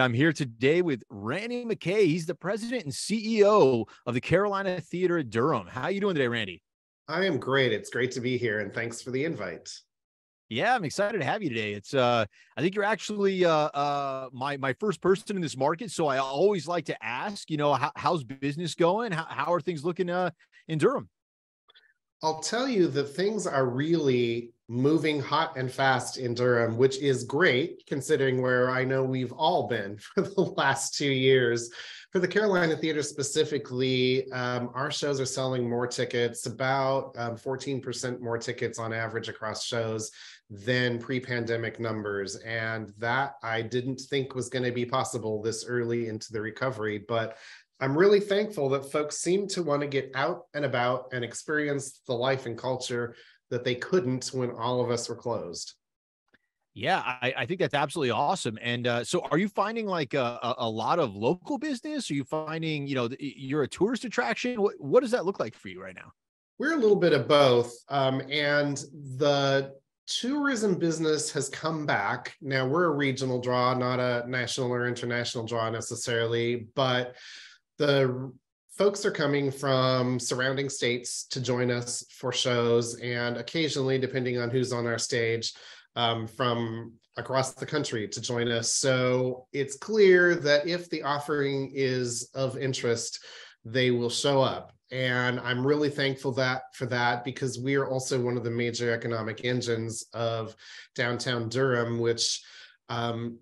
I'm here today with Randy McKay. He's the president and CEO of the Carolina Theatre of Durham. How are you doing today, Randy? I am great. It's great to be here, and thanks for the invite. Yeah, I'm excited to have you today. I think you're actually my first person in this market, so I always like to ask, how's business going? How are things looking in Durham? I'll tell you that things are really moving hot and fast in Durham, which is great considering where I know we've all been for the last 2 years. For the Carolina Theater specifically, our shows are selling more tickets, about 14% more tickets on average across shows than pre-pandemic numbers. And that I didn't think was going to be possible this early into the recovery, but I'm really thankful that folks seem to want to get out and about and experience the life and culture that they couldn't when all of us were closed. Yeah, I think that's absolutely awesome. And so are you finding like a lot of local business? Are you finding, you're a tourist attraction? What does that look like for you right now? We're a little bit of both. And the tourism business has come back. Now, we're a regional draw, not a national or international draw necessarily, but the folks are coming from surrounding states to join us for shows, and occasionally, depending on who's on our stage, from across the country to join us. So it's clear that if the offering is of interest, they will show up. And I'm really thankful for that because we are also one of the major economic engines of downtown Durham, which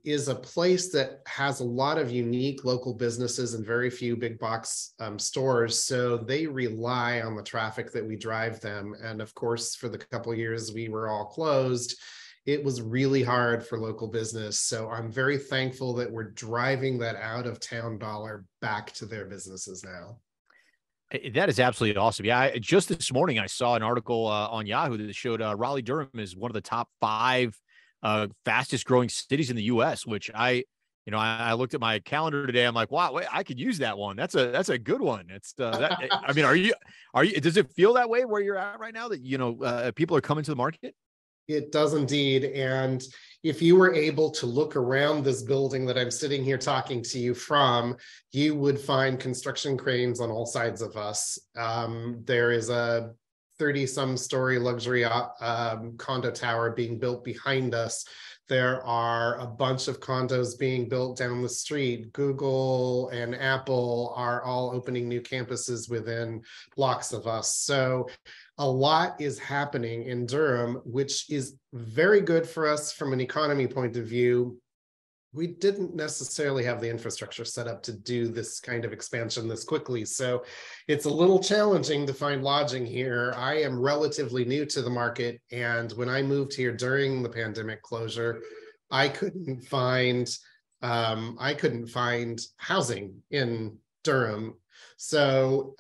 is a place that has a lot of unique local businesses and very few big box stores. So they rely on the traffic that we drive them. And of course, for the couple of years we were all closed, it was really hard for local business. So I'm very thankful that we're driving that out of town dollar back to their businesses now. That is absolutely awesome. Yeah, just this morning I saw an article on Yahoo that showed Raleigh Durham is one of the top five fastest growing cities in the US, which I looked at my calendar today. I'm like, wow, wait, I could use that one. That's a good one. It's I mean, are you, does it feel that way where you're at right now that, people are coming to the market? It does indeed. And if you were able to look around this building that I'm sitting here talking to you from, you would find construction cranes on all sides of us. There is a 30-some story luxury condo tower being built behind us. There are a bunch of condos being built down the street. Google and Apple are all opening new campuses within blocks of us. So a lot is happening in Durham, which is very good for us from an economy point of view. We didn't necessarily have the infrastructure set up to do this kind of expansion this quickly. So it's a little challenging to find lodging here. I am relatively new to the market. And when I moved here during the pandemic closure, I couldn't find housing in Durham. So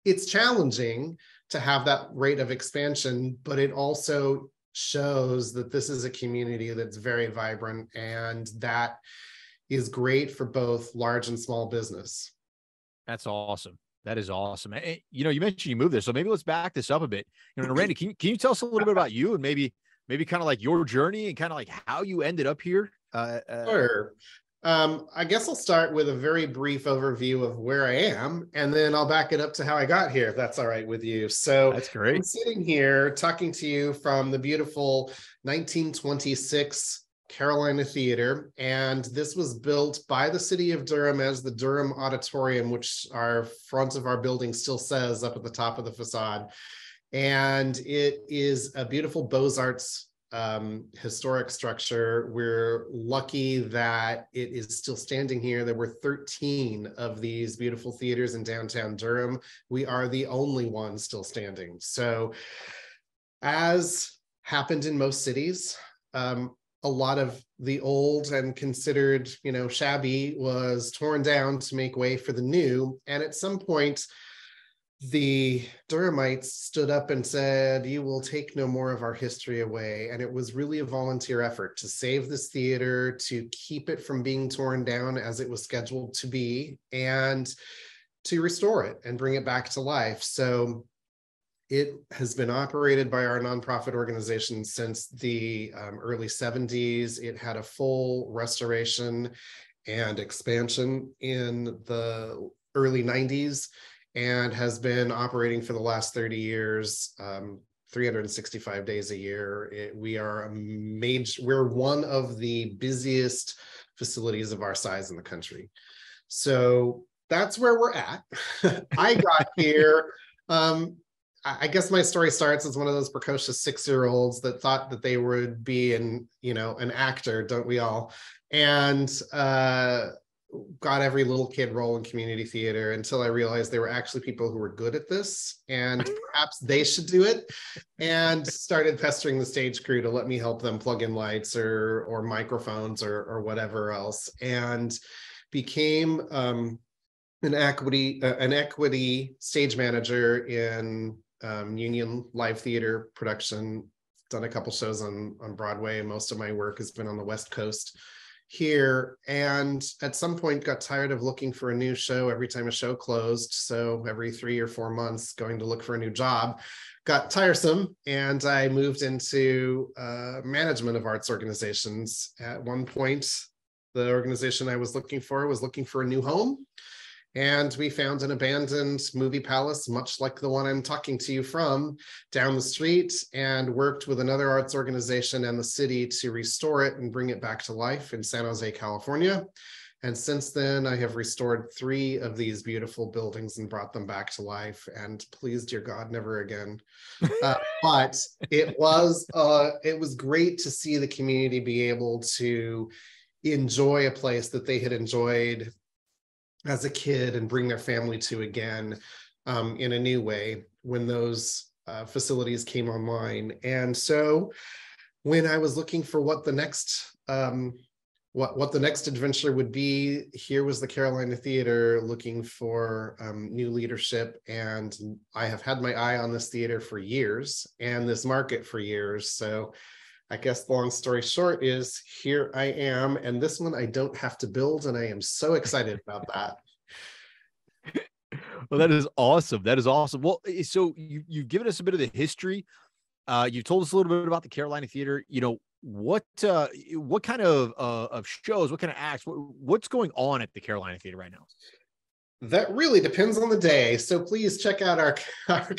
it's challenging to have that rate of expansion, but it also shows that this is a community that's very vibrant, and that is great for both large and small business. That's awesome. That is awesome. You mentioned you moved there, so maybe let's back this up a bit. Randy, can you tell us a little bit about you and maybe kind of like your journey and kind of like how you ended up here? Sure. I guess I'll start with a very brief overview of where I am, and then I'll back it up to how I got here, if that's all right with you. So That's great. I'm sitting here talking to you from the beautiful 1926 Carolina Theater, and this was built by the city of Durham as the Durham Auditorium, which our front of our building still says up at the top of the facade. And it is a beautiful Beaux-Arts historic structure. We're lucky that it is still standing here. There were 13 of these beautiful theaters in downtown Durham. We are the only one still standing. So as happened in most cities, a lot of the old and considered, shabby was torn down to make way for the new. And at some point, the Durhamites stood up and said, "You will take no more of our history away." And it was really a volunteer effort to save this theater, to keep it from being torn down as it was scheduled to be, and to restore it and bring it back to life. So it has been operated by our nonprofit organization since the early 70s. It had a full restoration, and expansion in the early 90s and has been operating for the last 30 years, 365 days a year. We're one of the busiest facilities of our size in the country. So that's where we're at. I got here. I guess my story starts as one of those precocious 6-year-olds that thought that they would be an actor, don't we all? And got every little kid role in community theater until I realized there were actually people who were good at this and perhaps they should do it, and started pestering the stage crew to let me help them plug in lights or microphones or whatever else, and became an equity stage manager in Union Live Theater production. Done a couple shows on Broadway. Most of my work has been on the West Coast here, and at some point got tired of looking for a new show every time a show closed. So every 3 or 4 months going to look for a new job got tiresome, and I moved into management of arts organizations. At one point, the organization I was looking for a new home, and we found an abandoned movie palace, much like the one I'm talking to you from, down the street, and worked with another arts organization and the city to restore it and bring it back to life in San Jose, California. And since then, I have restored 3 of these beautiful buildings and brought them back to life. And please, dear God, never again. But it was great to see the community be able to enjoy a place that they had enjoyed as a kid and bring their family to again in a new way when those facilities came online. And so when I was looking for what the next adventure would be, here was the Carolina Theater looking for new leadership. And I have had my eye on this theater for years and this market for years. So I guess the long story short is here I am, and this one I don't have to build, and I am so excited about that. Well, that is awesome. That is awesome. Well, so you've given us a bit of the history. You told us a little bit about the Carolina Theater. What kind of shows, what kind of acts, what's going on at the Carolina Theater right now? That really depends on the day. So please check out our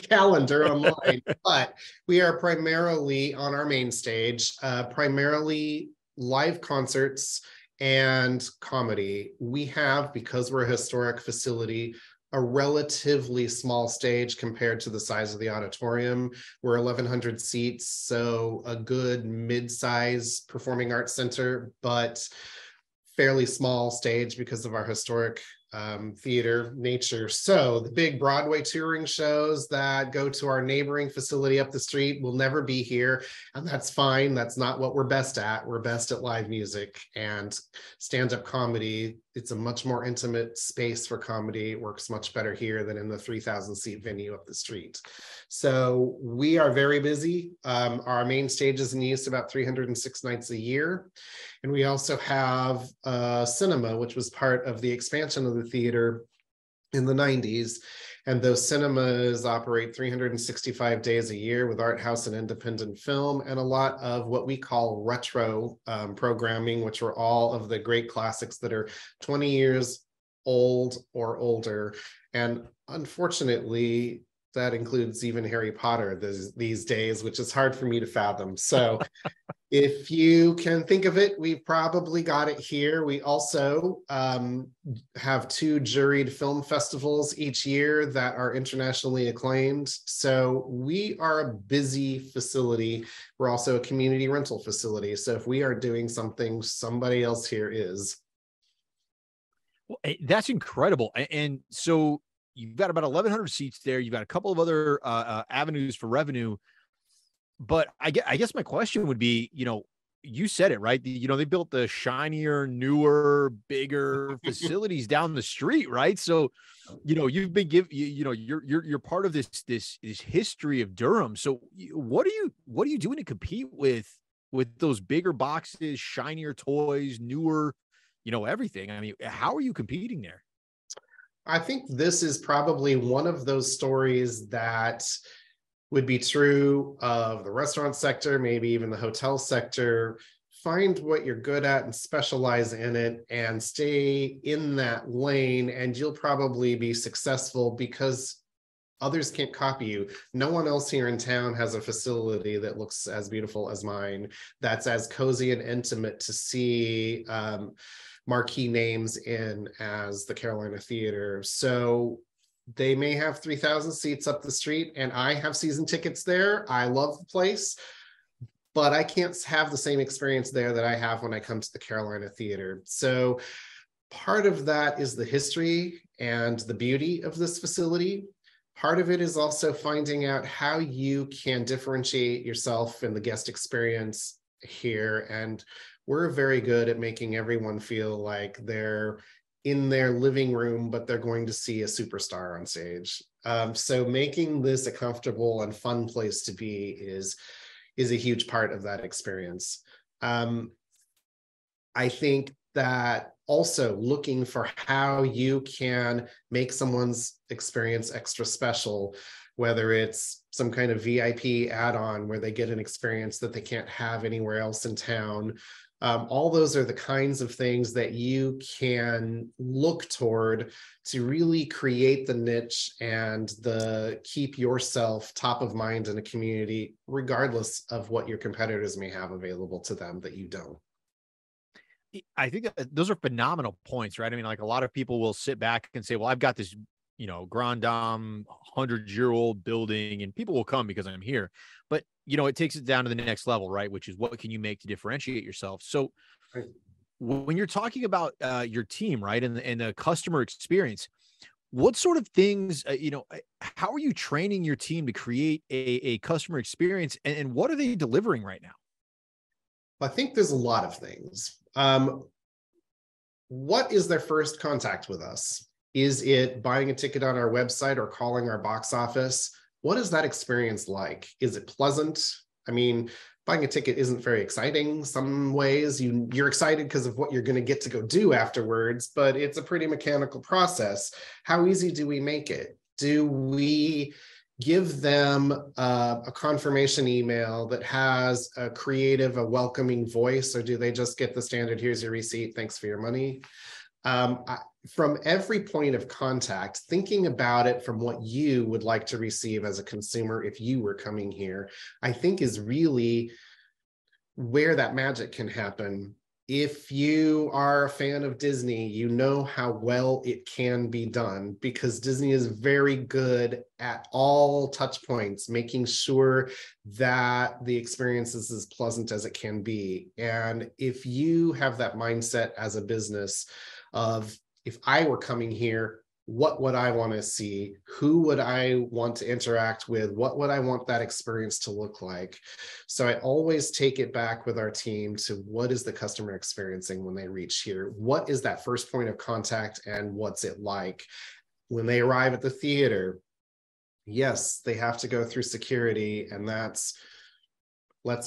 calendar online. But we are primarily on our main stage, primarily live concerts and comedy. We have, because we're a historic facility, a relatively small stage compared to the size of the auditorium. We're 1,100 seats, so a good mid-size performing arts center, but fairly small stage because of our historic theater nature. So the big Broadway touring shows that go to our neighboring facility up the street will never be here, and that's fine. That's not what we're best at. We're best at live music and stand-up comedy. It's a much more intimate space for comedy. It works much better here than in the 3,000 seat venue up the street. So we are very busy. Our main stage is in use about 306 nights a year. And we also have cinema, which was part of the expansion of the theater in the 90s. And those cinemas operate 365 days a year with art house and independent film, and a lot of what we call retro programming, which are all of the great classics that are 20 years old or older. And unfortunately, that includes even Harry Potter these days, which is hard for me to fathom. So if you can think of it, we've probably got it here. We also have 2 juried film festivals each year that are internationally acclaimed. So we are a busy facility. We're also a community rental facility. So if we are doing something, somebody else here is. Well, that's incredible. And so you've got about 1,100 seats there. You've got a couple of other avenues for revenue. But I guess my question would be, you said it, right? They built the shinier, newer, bigger facilities down the street, right? So, you've been you're part of this history of Durham. So what are you doing to compete with those bigger boxes, shinier toys, newer, everything? I mean, how are you competing there? I think this is probably one of those stories that would be true of the restaurant sector, maybe even the hotel sector. find what you're good at and specialize in it and stay in that lane, and you'll probably be successful because others can't copy you. No one else here in town has a facility that looks as beautiful as mine, that's as cozy and intimate to see marquee names in as the Carolina Theater. So they may have 3,000 seats up the street, and I have season tickets there. I love the place, but I can't have the same experience there that I have when I come to the Carolina Theater. So part of that is the history and the beauty of this facility. Part of it is also finding out how you can differentiate yourself in the guest experience here. And we're very good at making everyone feel like they're in their living room, but they're going to see a superstar on stage. So making this a comfortable and fun place to be is a huge part of that experience. I think that also looking for how you can make someone's experience extra special, whether it's some kind of VIP add-on where they get an experience that they can't have anywhere else in town. All those are the kinds of things that you can look toward to really create the niche and keep yourself top of mind in a community, regardless of what your competitors may have available to them that you don't. I think those are phenomenal points, right? I mean, like a lot of people will sit back and say, well, I've got this, Grand Dame 100-year-old building and people will come because I'm here. But, it takes it down to the next level, right? Which is what can you make to differentiate yourself? So Right. When you're talking about your team, right, and the customer experience, what sort of things, how are you training your team to create a customer experience and what are they delivering right now? I think there's a lot of things. What is their first contact with us? Is it buying a ticket on our website or calling our box office? What is that experience like? Is it pleasant? I mean, buying a ticket isn't very exciting. Some ways you're excited because of what you're going to get to go do afterwards, but it's a pretty mechanical process. How easy do we make it? Do we give them a confirmation email that has a creative, a welcoming voice, or do they just get the standard, here's your receipt, thanks for your money? From every point of contact, thinking about it from what you would like to receive as a consumer if you were coming here, I think is really where that magic can happen. If you are a fan of Disney, you know how well it can be done because Disney is very good at all touch points, making sure that the experience is as pleasant as it can be. And if you have that mindset as a business of, if I were coming here, what would I want to see? Who would I want to interact with? What would I want that experience to look like? So I always take it back with our team to what is the customer experiencing when they reach here? What is that first point of contact and what's it like? When they arrive at the theater, yes, they have to go through security, and let's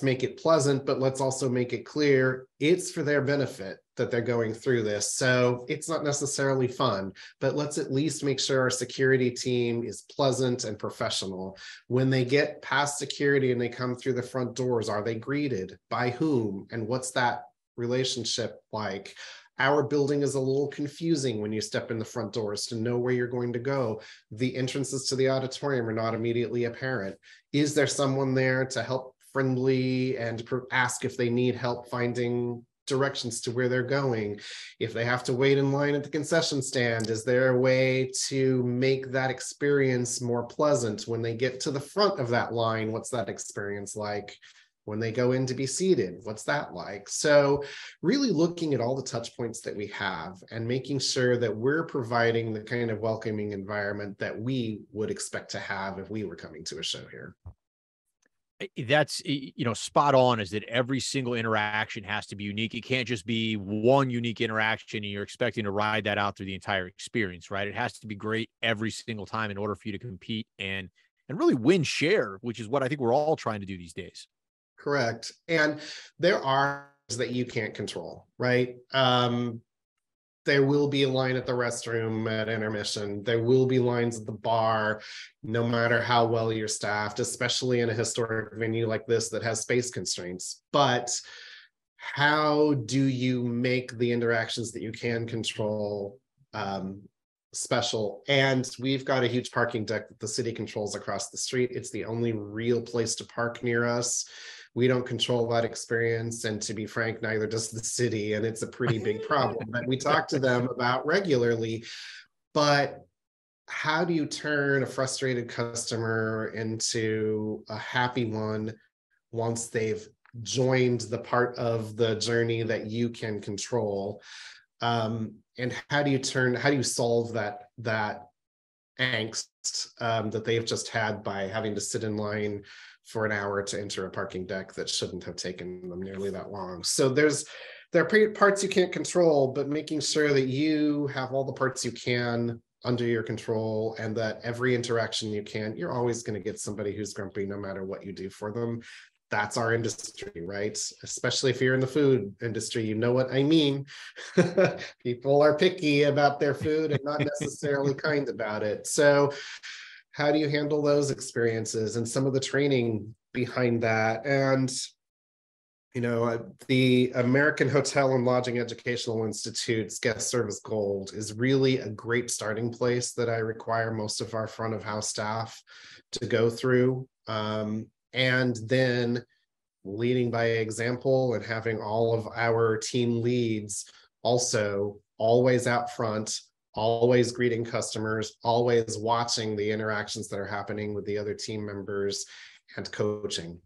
make it pleasant, but let's also make it clear it's for their benefit that they're going through this. So it's not necessarily fun, but let's at least make sure our security team is pleasant and professional. When they get past security and they come through the front doors, are they greeted? By whom? And what's that relationship like? Our building is a little confusing when you step in the front doors to know where you're going to go. The entrances to the auditorium are not immediately apparent. Is there someone there to help friendly and ask if they need help finding directions to where they're going? If they have to wait in line at the concession stand, is there a way to make that experience more pleasant? When they get to the front of that line, what's that experience like? When they go in to be seated, what's that like? So really looking at all the touch points that we have and making sure that we're providing the kind of welcoming environment that we would expect to have if we were coming to a show here. That's, spot on, is that every single interaction has to be unique. It can't just be one unique interaction and you're expecting to ride that out through the entire experience, right? It has to be great every single time in order for you to compete and really win share, which is what I think we're all trying to do these days. Correct. And there are that you can't control, right? There will be a line at the restroom at intermission. There will be lines at the bar, no matter how well you're staffed, especially in a historic venue like this that has space constraints. But how do you make the interactions that you can control special? And we've got a huge parking deck that the city controls across the street. It's the only real place to park near us. We don't control that experience, and to be frank, neither does the city, and it's a pretty big problem that we talk to them about regularly. But how do you turn a frustrated customer into a happy one once they've joined the part of the journey that you can control? And how do you solve that angst that they've just had by having to sit in line for an hour to enter a parking deck that shouldn't have taken them nearly that long? So there are parts you can't control, but making sure that you have all the parts you can under your control, and that every interaction you can, you're always going to get somebody who's grumpy no matter what you do for them. That's our industry, right? Especially if you're in the food industry, you know what I mean. People are picky about their food and not necessarily kind about it. So how do you handle those experiences and some of the training behind that? And the American Hotel and Lodging Educational Institute's Guest Service Gold is really a great starting place that I require most of our front of house staff to go through. And then leading by example and having all of our team leads also always out front, always greeting customers, always watching the interactions that are happening with the other team members, and coaching.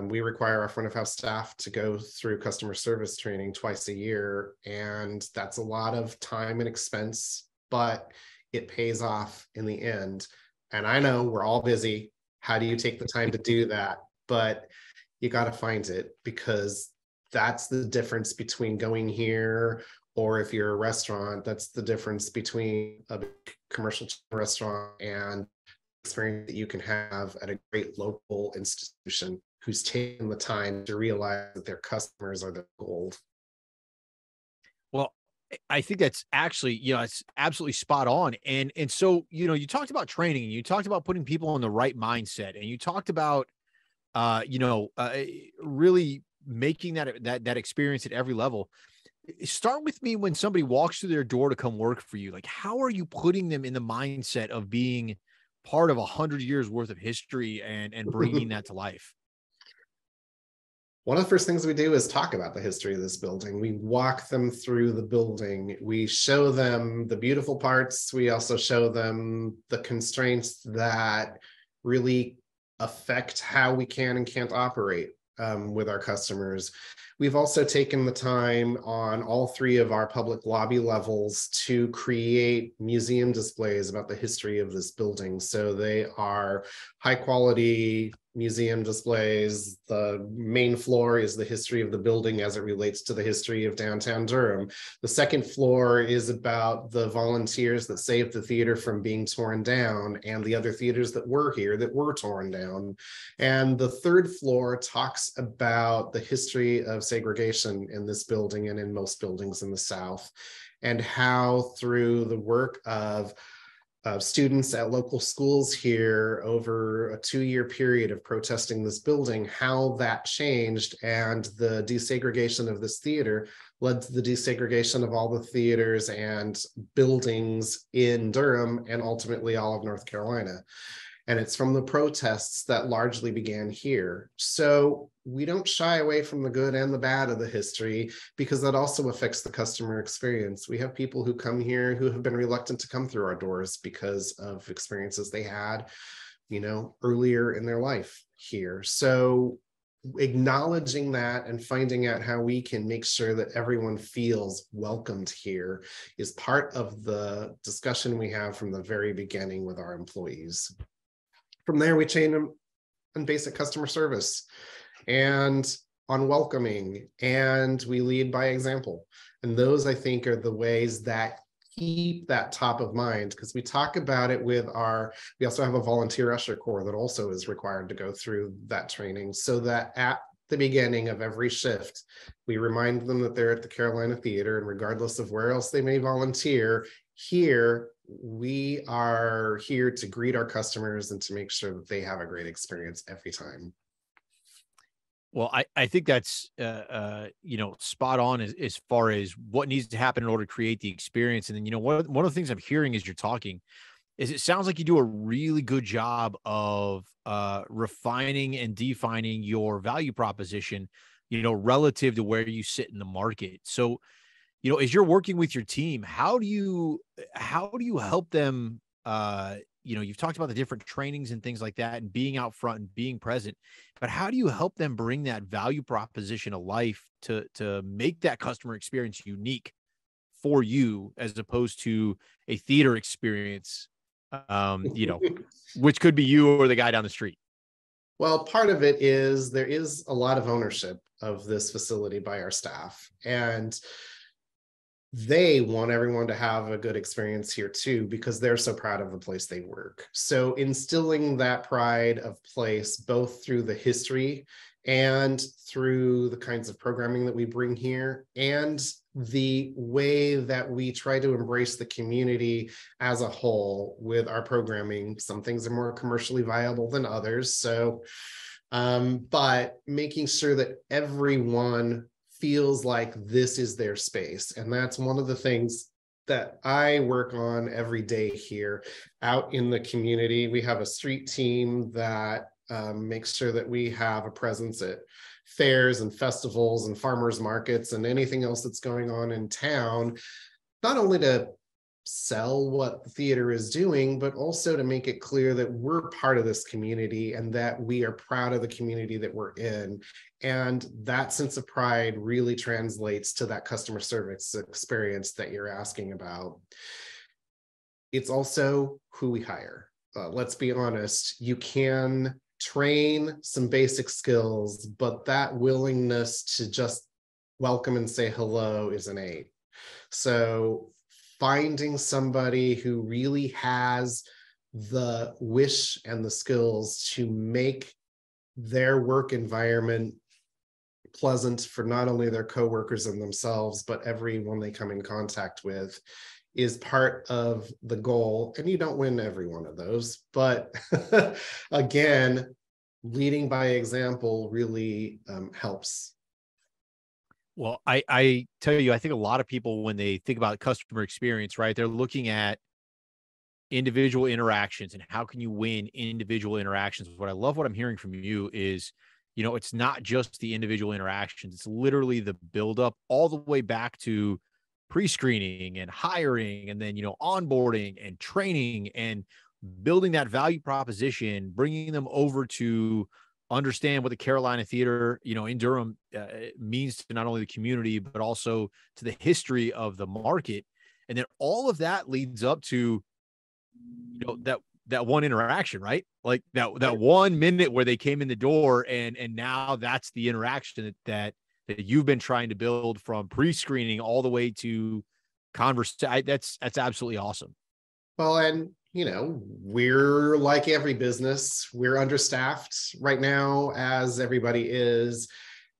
We require our front of house staff to go through customer service training twice a year, and that's a lot of time and expense, but it pays off in the end. And I know we're all busy. How do you take the time to do that? But you got to find it, because that's the difference between going here, or if you're a restaurant, that's the difference between a commercial restaurant and experience that you can have at a great local institution who's taken the time to realize that their customers are the gold. Well, I think that's actually, it's absolutely spot on. And so, you talked about training, and you talked about putting people in the right mindset, and you talked about, really making that experience at every level. Start with me when somebody walks through their door to come work for you. Like, how are you putting them in the mindset of being part of 100 years worth of history and bringing that to life? One of the first things we do is talk about the history of this building. We walk them through the building. We show them the beautiful parts. We also show them the constraints that really affect how we can and can't operate with our customers. We've also taken the time on all three of our public lobby levels to create museum displays about the history of this building. So they are high quality museum displays. The main floor is the history of the building as it relates to the history of downtown Durham. The second floor is about the volunteers that saved the theater from being torn down, and the other theaters that were here that were torn down. And the third floor talks about the history of segregation in this building and in most buildings in the South, and how through the work of students at local schools here over a 2-year period of protesting this building, how that changed, and the desegregation of this theater led to the desegregation of all the theaters and buildings in Durham and ultimately all of North Carolina. And it's from the protests that largely began here. So we don't shy away from the good and the bad of the history, because that also affects the customer experience. We have people who come here who have been reluctant to come through our doors because of experiences they had, earlier in their life here. So acknowledging that and finding out how we can make sure that everyone feels welcomed here is part of the discussion we have from the very beginning with our employees. From there, we train them on basic customer service and on welcoming, and we lead by example. And those, I think, are the ways that keep that top of mind, because we talk about it we also have a volunteer usher corps that also is required to go through that training, so that at the beginning of every shift, we remind them that they're at the Carolina Theater, and regardless of where else they may volunteer, here we are here to greet our customers and to make sure that they have a great experience every time. Well, I think that's spot on as far as what needs to happen in order to create the experience. And then, one of the things I'm hearing as you're talking is it sounds like you do a really good job of refining and defining your value proposition, relative to where you sit in the market. So, as you're working with your team, how do you help them? You've talked about the different trainings and things like that and being out front and being present, but how do you help them bring that value proposition to life to make that customer experience unique for you as opposed to a theater experience, which could be you or the guy down the street? Well, part of it is there is a lot of ownership of this facility by our staff, and they want everyone to have a good experience here too, because they're so proud of the place they work. So instilling that pride of place, both through the history and through the kinds of programming that we bring here, and the way that we try to embrace the community as a whole with our programming. Some things are more commercially viable than others. But making sure that everyone feels like this is their space. And that's one of the things that I work on every day here out in the community. We have a street team that makes sure that we have a presence at fairs and festivals and farmers markets and anything else that's going on in town, not only to sell what the theater is doing, but also to make it clear that we're part of this community and that we are proud of the community that we're in. And that sense of pride really translates to that customer service experience that you're asking about. It's also who we hire. Let's be honest, you can train some basic skills, but that willingness to just welcome and say hello is innate. So finding somebody who really has the wish and the skills to make their work environment pleasant for not only their coworkers and themselves, but everyone they come in contact with is part of the goal. And you don't win every one of those, but again, leading by example really helps. Well, I tell you, I think a lot of people, when they think about customer experience, right, they're looking at individual interactions and how can you win individual interactions. What I love what I'm hearing from you is, it's not just the individual interactions. It's literally the buildup all the way back to pre-screening and hiring and then, onboarding and training and building that value proposition, bringing them over to understand what the Carolina Theater, in Durham means to not only the community, but also to the history of the market. And then all of that leads up to, that one interaction, right? Like that 1 minute where they came in the door and now that's the interaction that you've been trying to build from pre-screening all the way to conversation. That's absolutely awesome. Well, and we're like every business, we're understaffed right now, as everybody is.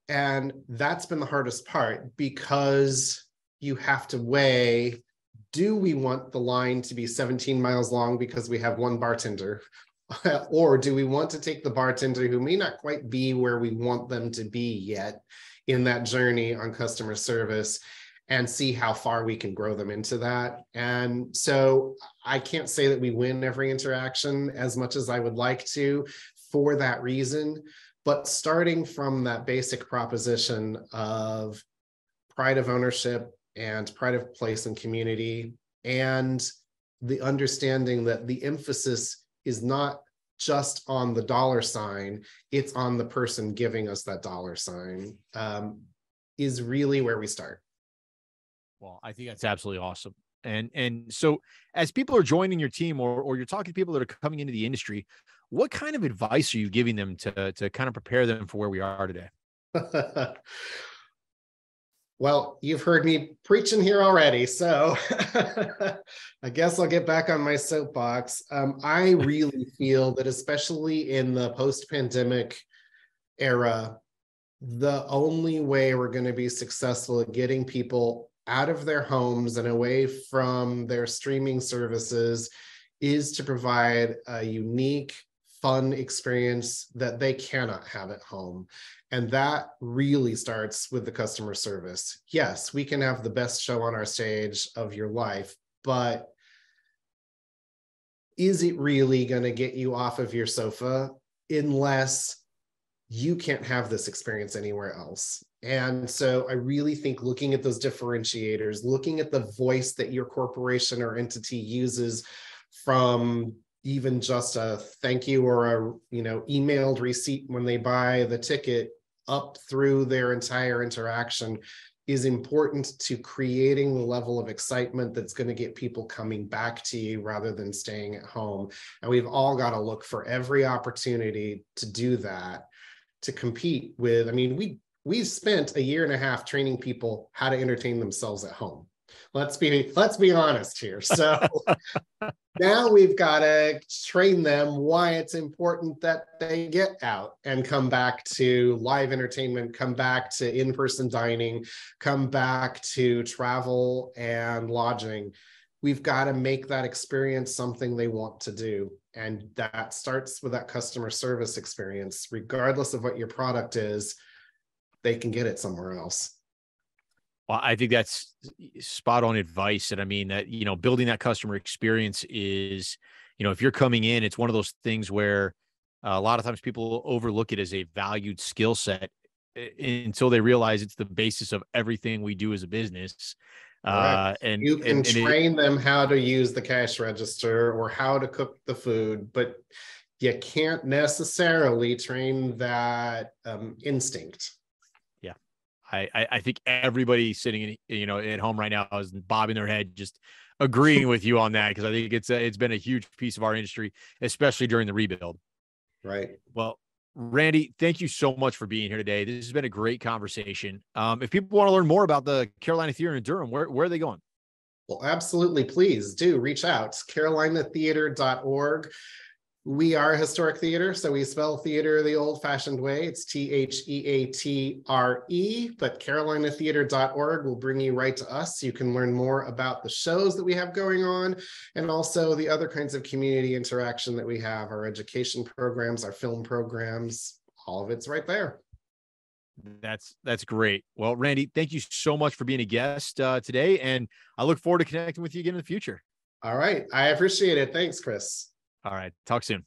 And that's been the hardest part, because you have to weigh, do we want the line to be 17 miles long because we have one bartender? Or do we want to take the bartender who may not quite be where we want them to be yet in that journey on customer service and see how far we can grow them into that? And so I can't say that we win every interaction as much as I would like to for that reason, but starting from that basic proposition of pride of ownership and pride of place and community, and the understanding that the emphasis is not just on the dollar sign, it's on the person giving us that dollar sign, is really where we start. Well, I think that's absolutely awesome. And so as people are joining your team or you're talking to people that are coming into the industry, what kind of advice are you giving them to kind of prepare them for where we are today? Well, you've heard me preaching here already, so I guess I'll get back on my soapbox. I really feel that, especially in the post-pandemic era, the only way we're going to be successful at getting people out of their homes and away from their streaming services is to provide a unique, fun experience that they cannot have at home. And that really starts with the customer service. Yes, we can have the best show on our stage of your life, but is it really going to get you off of your sofa unless you can't have this experience anywhere else? And so I really think looking at those differentiators, looking at the voice that your corporation or entity uses, from even just a thank you or a emailed receipt when they buy the ticket, up through their entire interaction, is important to creating the level of excitement that's going to get people coming back to you rather than staying at home. And we've all got to look for every opportunity to do that, to compete with. I mean, we spent 1.5 years training people how to entertain themselves at home. Let's be honest here. So now we've got to train them why it's important that they get out and come back to live entertainment, come back to in-person dining, come back to travel and lodging. We've got to make that experience something they want to do. And that starts with that customer service experience. Regardless of what your product is, they can get it somewhere else. Well, I think that's spot on advice. And I mean that, building that customer experience is, if you're coming in, it's one of those things where a lot of times people overlook it as a valued skill set until they realize it's the basis of everything we do as a business. Correct. And you can train it, them how to use the cash register or how to cook the food, but you can't necessarily train that instinct. I think everybody sitting in, at home right now is bobbing their head, just agreeing with you on that, because I think it's been a huge piece of our industry, especially during the rebuild. Right. Well, Randy, thank you so much for being here today. This has been a great conversation. If people want to learn more about the Carolina Theatre in Durham, where are they going? Well, absolutely. Please do reach out. carolinatheater.org. We are a historic theater, so we spell theater the old-fashioned way. It's THEATRE, but carolinatheater.org will bring you right to us. You can learn more about the shows that we have going on and also the other kinds of community interaction that we have, our education programs, our film programs, all of it's right there. That's great. Well, Randy, thank you so much for being a guest today, and I look forward to connecting with you again in the future. All right. I appreciate it. Thanks, Chris. All right. Talk soon.